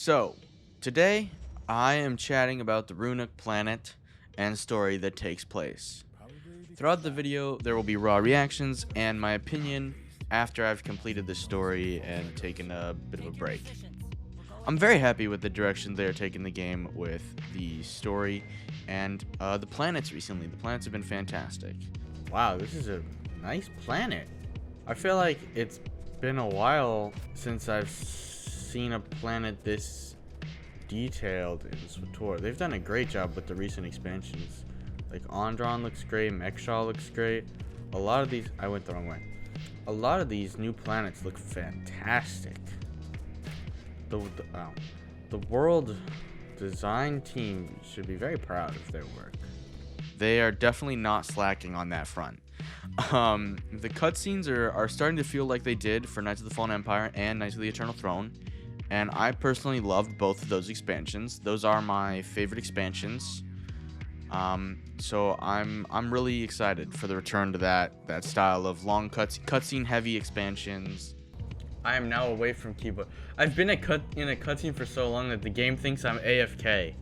So, today I am chatting about the Ruhnuk planet and story that takes place. Throughout the video, there will be raw reactions and my opinion after I've completed the story and taken a bit of a break. I'm very happy with the direction they're taking the game with the story and the planets recently. The planets have been fantastic. Wow, this is a nice planet. I feel like it's been a while since I've seen a planet this detailed in SWTOR. They've done a great job with the recent expansions. Like Ondron looks great, Mekshal looks great. A lot of these, I went the wrong way. A lot of these new planets look fantastic. The world design team should be very proud of their work. They are definitely not slacking on that front. The cutscenes are starting to feel like they did for Knights of the Fallen Empire and Knights of the Eternal Throne, and I personally loved both of those expansions. Those are my favorite expansions. So I'm really excited for the return to that style of long cutscene heavy expansions. I am now away from keyboard. I've been in a cutscene for so long that the game thinks I'm AFK.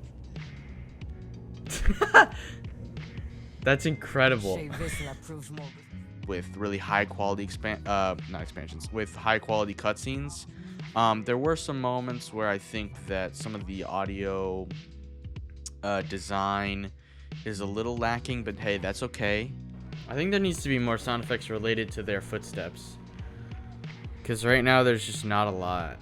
That's incredible. With really high quality with high quality cutscenes. There were some moments where I think that some of the audio design is a little lacking, but hey, that's okay. I think there needs to be more sound effects related to their footsteps, because right now there's just not a lot.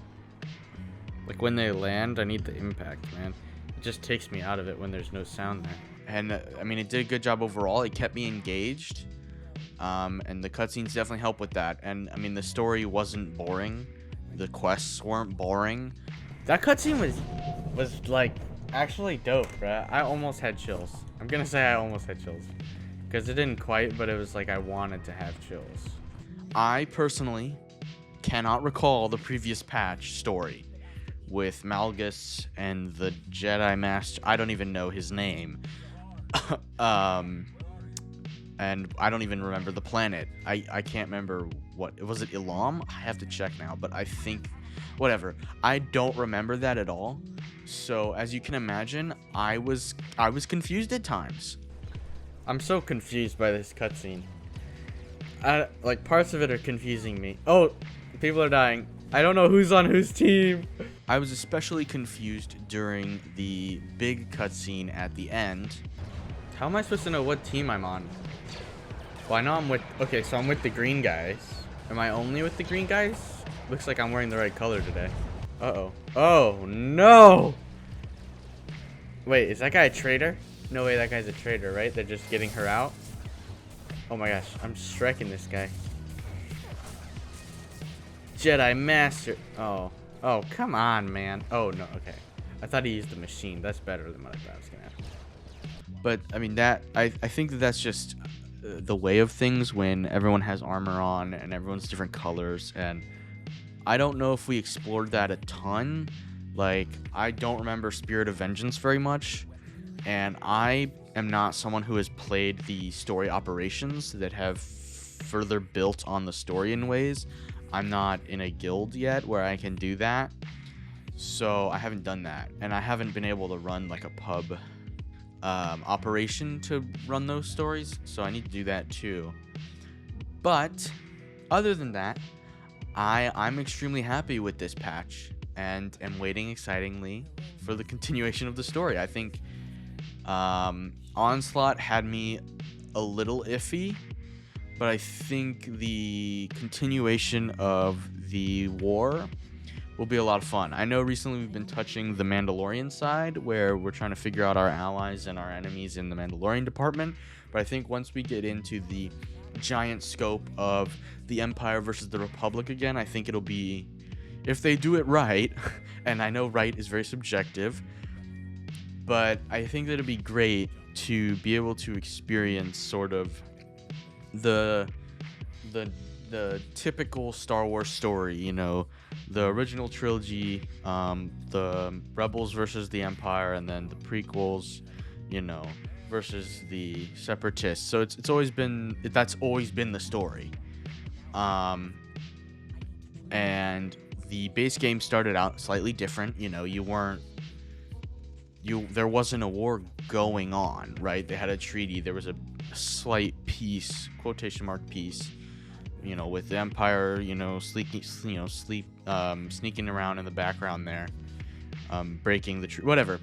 Like when they land, I need the impact, man. It just takes me out of it when there's no sound there. And I mean, it did a good job overall. It kept me engaged, and the cutscenes definitely help with that. And I mean, the story wasn't boring. The quests weren't boring. That cutscene was like actually dope, bruh. I almost had chills. I'm gonna say I almost had chills, because it didn't quite, but it was like I wanted to have chills. I personally cannot recall the previous patch story with Malgus and the Jedi Master. I don't even know his name. And I don't even remember the planet. I can't remember what was it. Elam? I have to check now, but I think whatever. I don't remember that at all. So as you can imagine, I was confused at times. I'm so confused by this cutscene. Like parts of it are confusing me. Oh, people are dying. I don't know who's on whose team. I was especially confused during the big cutscene at the end. How am I supposed to know what team I'm on? Well, I know I'm with... Okay, so I'm with the green guys. Am I only with the green guys? Looks like I'm wearing the right color today. Uh-oh. Oh, no! Wait, is that guy a traitor? No way, that guy's a traitor, right? They're just getting her out? Oh my gosh, I'm striking this guy. Jedi Master. Oh. Oh, come on, man. Oh, no, okay. I thought he used the machine. That's better than what I thought was gonna happen. But, I mean, I think that's just the way of things when everyone has armor on and everyone's different colors. And I don't know if we explored that a ton. Like, I don't remember Spirit of Vengeance very much. And I am not someone who has played the story operations that have further built on the story in ways. I'm not in a guild yet where I can do that. So I haven't done that. And I haven't been able to run like a pub operation to run those stories, so I need to do that too. But other than that, I'm extremely happy with this patch and am waiting excitingly for the continuation of the story. I think Onslaught had me a little iffy, but I think the continuation of the war will be a lot of fun. I know recently we've been touching the Mandalorian side, where we're trying to figure out our allies and our enemies in the Mandalorian department, but I think once we get into the giant scope of the Empire versus the Republic again, I think it'll be, if they do it right, and I know right is very subjective, but I think that it'd be great to be able to experience sort of the typical Star Wars story, you know, the original trilogy, the Rebels versus the Empire, and then the prequels, you know, versus the Separatists. So that's always been the story. And the base game started out slightly different. There wasn't a war going on, right? They had a treaty. There was a slight peace, quotation mark peace, with the Empire, sneaking around in the background there, breaking the treaty, whatever.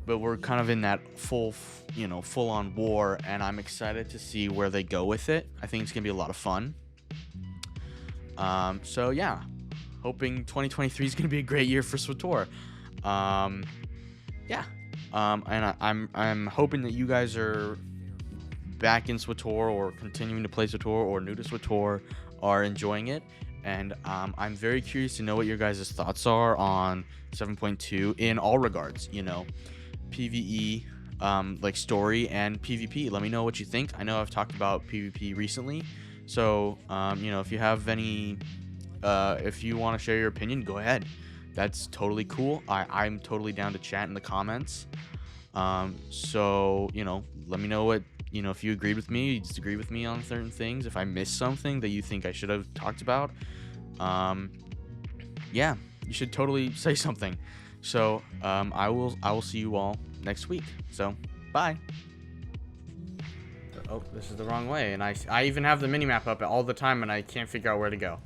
But we're kind of in that full-on war, and I'm excited to see where they go with it. I think it's gonna be a lot of fun. So yeah, hoping 2023 is gonna be a great year for SWTOR. Yeah. And I'm hoping that you guys are back in SWTOR or continuing to play SWTOR or new to SWTOR are enjoying it. And I'm very curious to know what your guys' thoughts are on 7.2 in all regards, PvE, like story and PvP. Let me know what you think. I know I've talked about PvP recently. So, if you have any, if you want to share your opinion, go ahead. That's totally cool. I'm totally down to chat in the comments. So, let me know what, if you agreed with me, you disagree with me on certain things, if I missed something that you think I should have talked about. Yeah, you should totally say something. So, I will see you all next week. So, bye. Oh, this is the wrong way. And I even have the minimap up all the time and I can't figure out where to go.